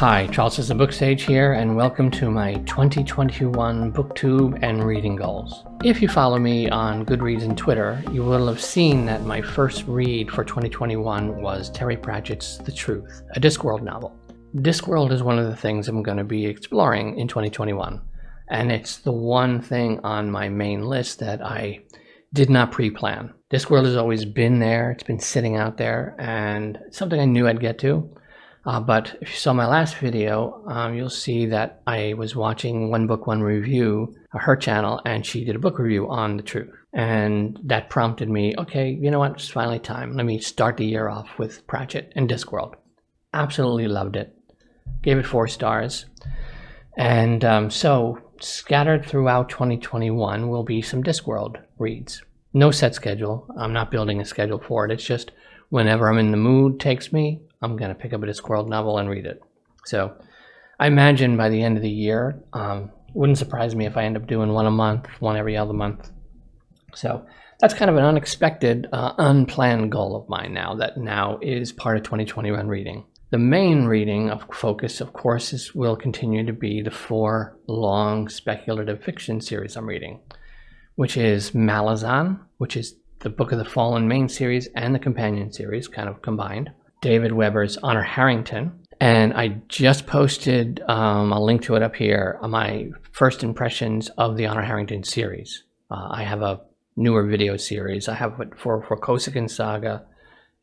Hi, Charles SirBookSage here, and welcome to my 2021 Booktube and reading goals. If you follow me on Goodreads and Twitter, you will have seen that my first read for 2021 was Terry Pratchett's The Truth, a Discworld novel. Discworld is one of the things I'm going to be exploring in 2021, and it's the one thing on my main list that I did not pre-plan. Discworld has always been there, it's been sitting out there, and it's something I knew I'd get to. But if you saw my last video, you'll see that I was watching One Book, One Review, her channel, and she did a book review on The Truth. And that prompted me, okay, you know what, it's finally time. Let me start the year off with Pratchett and Discworld. Absolutely loved it. Gave it 4 stars. And so scattered throughout 2021 will be some Discworld reads. No set schedule. I'm not building a schedule for it. It's just whenever I'm in the mood takes me, I'm going to pick up a Discworld novel and read it. So I imagine by the end of the year, wouldn't surprise me if I end up doing one a month, one every other month. So that's kind of an unexpected, unplanned goal of mine now that now is part of 2021 reading. The main reading of focus, of course, will continue to be the 4 long speculative fiction series I'm reading, which is Malazan, which is the Book of the Fallen main series and the companion series kind of combined. David Weber's Honor Harrington, and I just posted a link to it up here, my first impressions of the Honor Harrington series. I have a newer video series. I have it for Vorkosigan Saga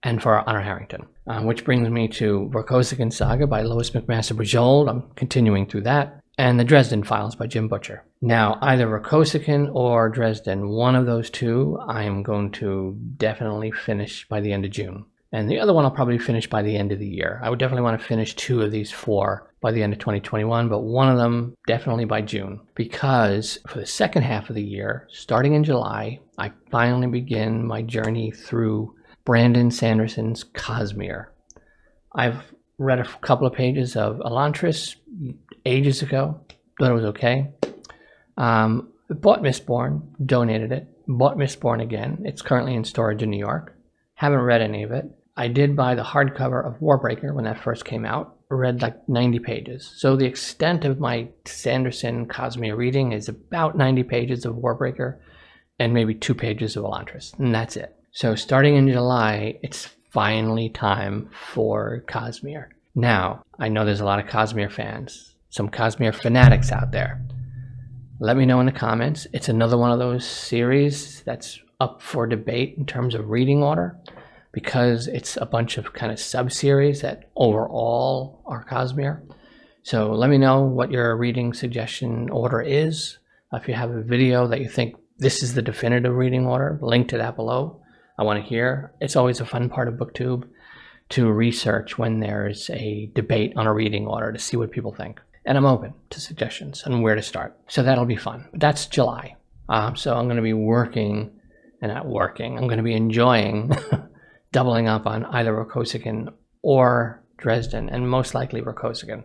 and for Honor Harrington, which brings me to Vorkosigan Saga by Lois McMaster Bujold. I'm continuing through that, and The Dresden Files by Jim Butcher. Now, either Vorkosigan or Dresden, one of those two, I am going to definitely finish by the end of June. And the other one I'll probably finish by the end of the year. I would definitely want to finish 2 of these 4 by the end of 2021, but one of them definitely by June. Because for the second half of the year, starting in July, I finally begin my journey through Brandon Sanderson's Cosmere. I've read a couple of pages of Elantris ages ago. Thought it was okay. Bought Mistborn, donated it. Bought Mistborn again. It's currently in storage in New York. Haven't read any of it. I did buy the hardcover of Warbreaker when that first came out. Read like 90 pages. So the extent of my Sanderson Cosmere reading is about 90 pages of Warbreaker and maybe 2 pages of Elantris, and that's it. So starting in July, it's finally time for Cosmere. Now, I know there's a lot of Cosmere fans, some Cosmere fanatics out there. Let me know in the comments. It's another one of those series that's up for debate in terms of reading order, because it's a bunch of kind of sub-series that overall are Cosmere. So let me know what your reading suggestion order is. If you have a video that you think this is the definitive reading order, link to that below. I want to hear. It's always a fun part of BookTube to research when there's a debate on a reading order to see what people think. And I'm open to suggestions on where to start. So that'll be fun. But that's July. So I'm going to be working, and not working, I'm going to be enjoying doubling up on either Vorkosigan or Dresden, and most likely Vorkosigan,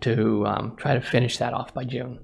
to try to finish that off by June.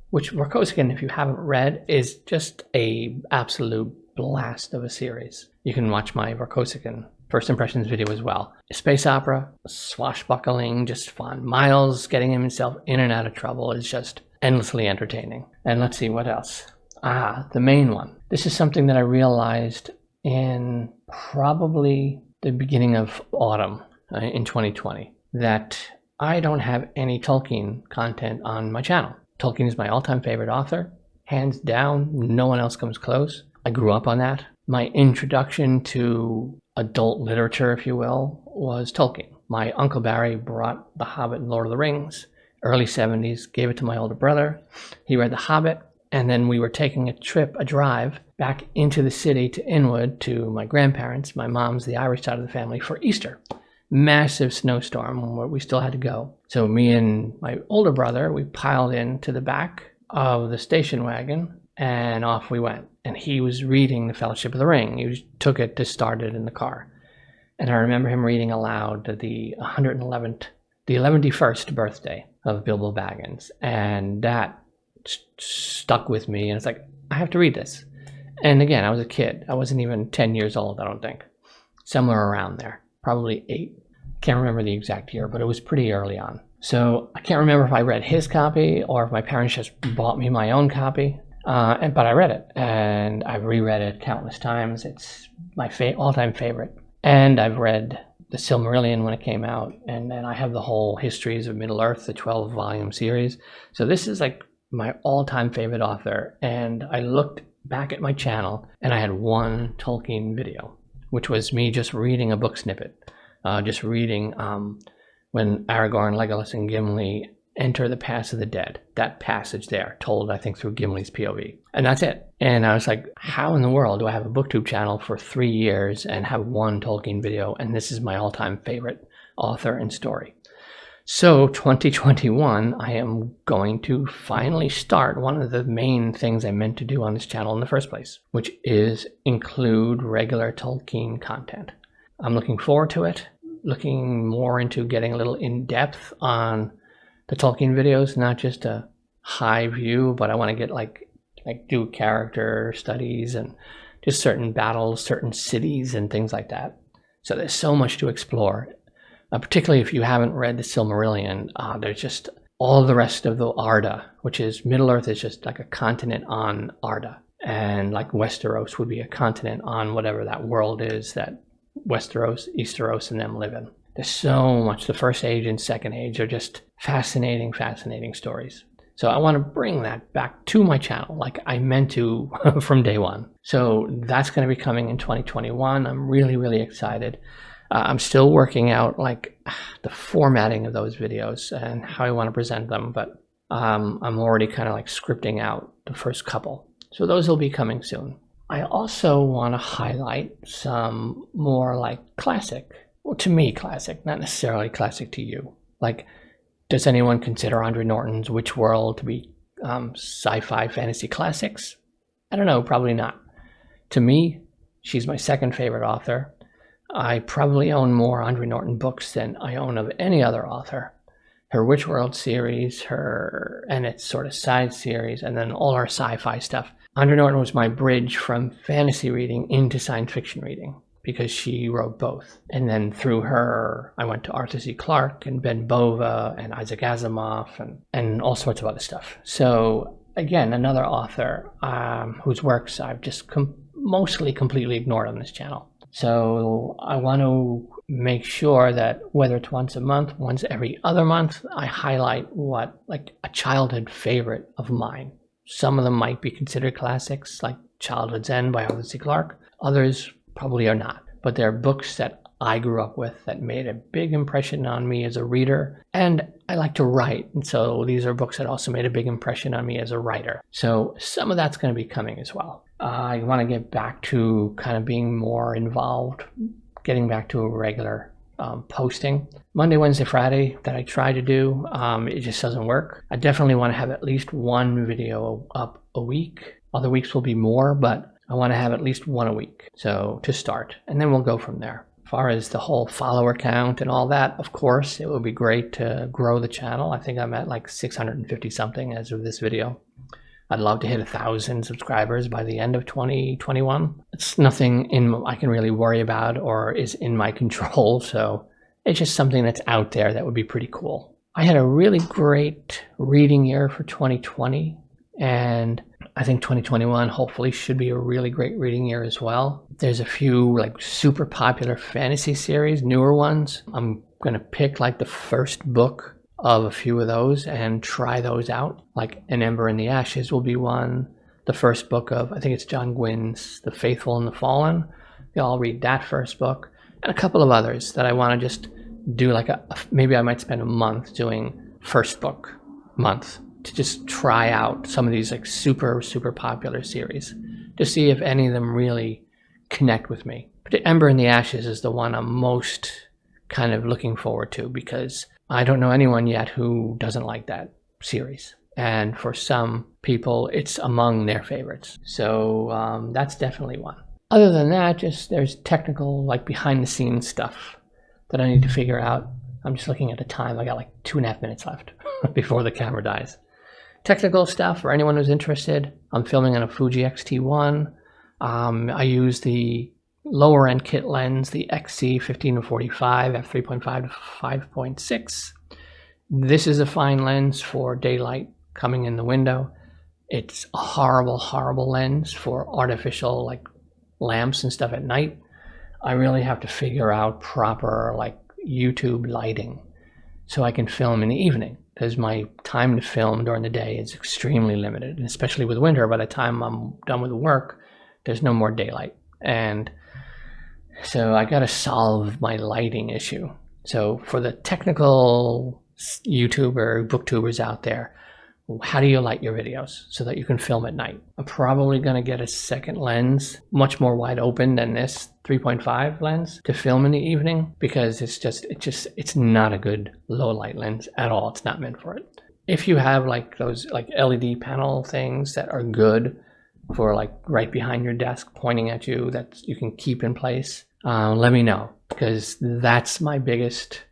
Which Vorkosigan, if you haven't read, is just a absolute blast of a series. You can watch my Vorkosigan first impressions video as well. Space opera, swashbuckling, just fun. Miles getting himself in and out of trouble is just endlessly entertaining. And let's see what else. The main one. This is something that I realized in probably the beginning of autumn in 2020, that I don't have any Tolkien content on my channel. Tolkien is my all-time favorite author. Hands down, no one else comes close. I grew up on that. My introduction to adult literature, if you will, was Tolkien. My Uncle Barry brought The Hobbit and Lord of the Rings, early 70s, gave it to my older brother. He read The Hobbit, and then we were taking a drive back into the city to Inwood to my grandparents, my mom's, the Irish side of the family, for Easter. Massive snowstorm where we still had to go. So me and my older brother, we piled into the back of the station wagon and off we went. And he was reading The Fellowship of the Ring. He took it to start it in the car. And I remember him reading aloud the 111st birthday of Bilbo Baggins. And that stuck with me, and it's like, I have to read this. And again, I was a kid. I wasn't even 10 years old, I don't think. Somewhere around there, probably 8. Can't remember the exact year, but it was pretty early on. So I can't remember if I read his copy or if my parents just bought me my own copy. But I read it, and I've reread it countless times. It's my all-time favorite. And I've read The Silmarillion when it came out, and then I have the whole Histories of Middle-earth, the 12-volume series. So this is like my all-time favorite author, and I looked back at my channel, and I had one Tolkien video, which was me just reading a book snippet, just reading when Aragorn, Legolas, and Gimli enter the Pass of the Dead. That passage there, told, I think, through Gimli's POV. And that's it. And I was like, how in the world do I have a Booktube channel for 3 years and have one Tolkien video, and this is my all-time favorite author and story? So 2021, I am going to finally start one of the main things I meant to do on this channel in the first place, which is include regular Tolkien content. I'm looking forward to it, looking more into getting a little in-depth on the Tolkien videos, not just a high view, but I want to get like do character studies and just certain battles, certain cities and things like that. So there's so much to explore, particularly if you haven't read the Silmarillion. There's just all the rest of the Arda, which is Middle-earth is just like a continent on Arda. And like Westeros would be a continent on whatever that world is that Westeros, Easteros, and them live in. There's so much. The First Age and Second Age are just fascinating, fascinating stories. So I want to bring that back to my channel like I meant to from day one. So that's going to be coming in 2021. I'm really, really excited. I'm still working out like the formatting of those videos and how I want to present them, but I'm already kind of like scripting out the first couple. So those will be coming soon. I also want to highlight some more like classic, well, to me classic, not necessarily classic to you. Like, does anyone consider Andre Norton's Witchworld to be sci-fi fantasy classics? I don't know, probably not. To me, she's my second favorite author. I probably own more Andre Norton books than I own of any other author. Her Witchworld series, and its sort of side series, and then all her sci-fi stuff. Andre Norton was my bridge from fantasy reading into science fiction reading, because she wrote both. And then through her, I went to Arthur C. Clarke and Ben Bova and Isaac Asimov and all sorts of other stuff. So again, another author whose works I've just mostly completely ignored on this channel. So I want to make sure that whether it's once a month, once every other month, I highlight what like a childhood favorite of mine. Some of them might be considered classics, like Childhood's End by Arthur C. Clarke. Others probably are not, but they're books that I grew up with that made a big impression on me as a reader, and I like to write, and so these are books that also made a big impression on me as a writer. So some of that's going to be coming as well. I want to get back to kind of being more involved, getting back to a regular posting. Monday, Wednesday, Friday that I try to do, it just doesn't work. I definitely want to have at least one video up a week. Other weeks will be more, but I want to have at least one a week, so to start, and then we'll go from there. As far as the whole follower count and all that, of course, it would be great to grow the channel. I think I'm at like 650 something as of this video. I'd love to hit 1,000 subscribers by the end of 2021. It's nothing I can really worry about or is in my control, so it's just something that's out there that would be pretty cool. I had a really great reading year for 2020, and I think 2021 hopefully should be a really great reading year as well. There's a few like super popular fantasy series, newer ones. I'm going to pick like the first book of a few of those and try those out. Like An Ember in the Ashes will be one. The first book of, I think it's John Gwynn's The Faithful and the Fallen. I'll read that first book. And a couple of others that I want to just do like maybe I might spend a month doing first book month to just try out some of these like super, super popular series to see if any of them really connect with me. But Ember in the Ashes is the one I'm most kind of looking forward to, because I don't know anyone yet who doesn't like that series. And for some people, it's among their favorites. So that's definitely one. Other than that, just there's technical, like behind the scenes stuff that I need to figure out. I'm just looking at the time. I got like 2.5 minutes left before the camera dies. Technical stuff for anyone who's interested. I'm filming on a Fuji X-T1. I use the lower end kit lens, the XC 15-45 f3.5 to 5.6. This is a fine lens for daylight coming in the window. It's a horrible, horrible lens for artificial like lamps and stuff at night. I really have to figure out proper like YouTube lighting so I can film in the evening, because my time to film during the day is extremely limited, and especially with winter. By the time I'm done with work, there's no more daylight, and so I got to solve my lighting issue. So for the technical YouTuber, booktubers out there, how do you light your videos so that you can film at night? I'm probably going to get a second lens, much more wide open than this 3.5 lens, to film in the evening, because it's not a good low light lens at all. It's not meant for it. If you have like those like LED panel things that are good for like right behind your desk pointing at you that you can keep in place, let me know, because that's my biggest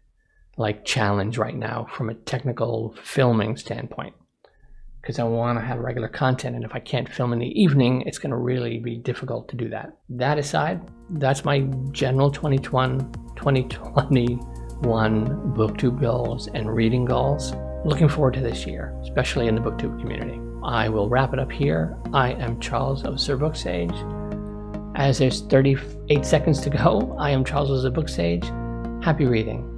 like challenge right now from a technical filming standpoint, because I want to have regular content, and if I can't film in the evening, it's going to really be difficult to do that. That aside, that's my general 2021 booktube goals and reading goals. Looking forward to this year, especially in the booktube community. I will wrap it up here. I am Charles of SirBookSage. As there's 38 seconds to go, I am Charles of SirBookSage. Happy reading.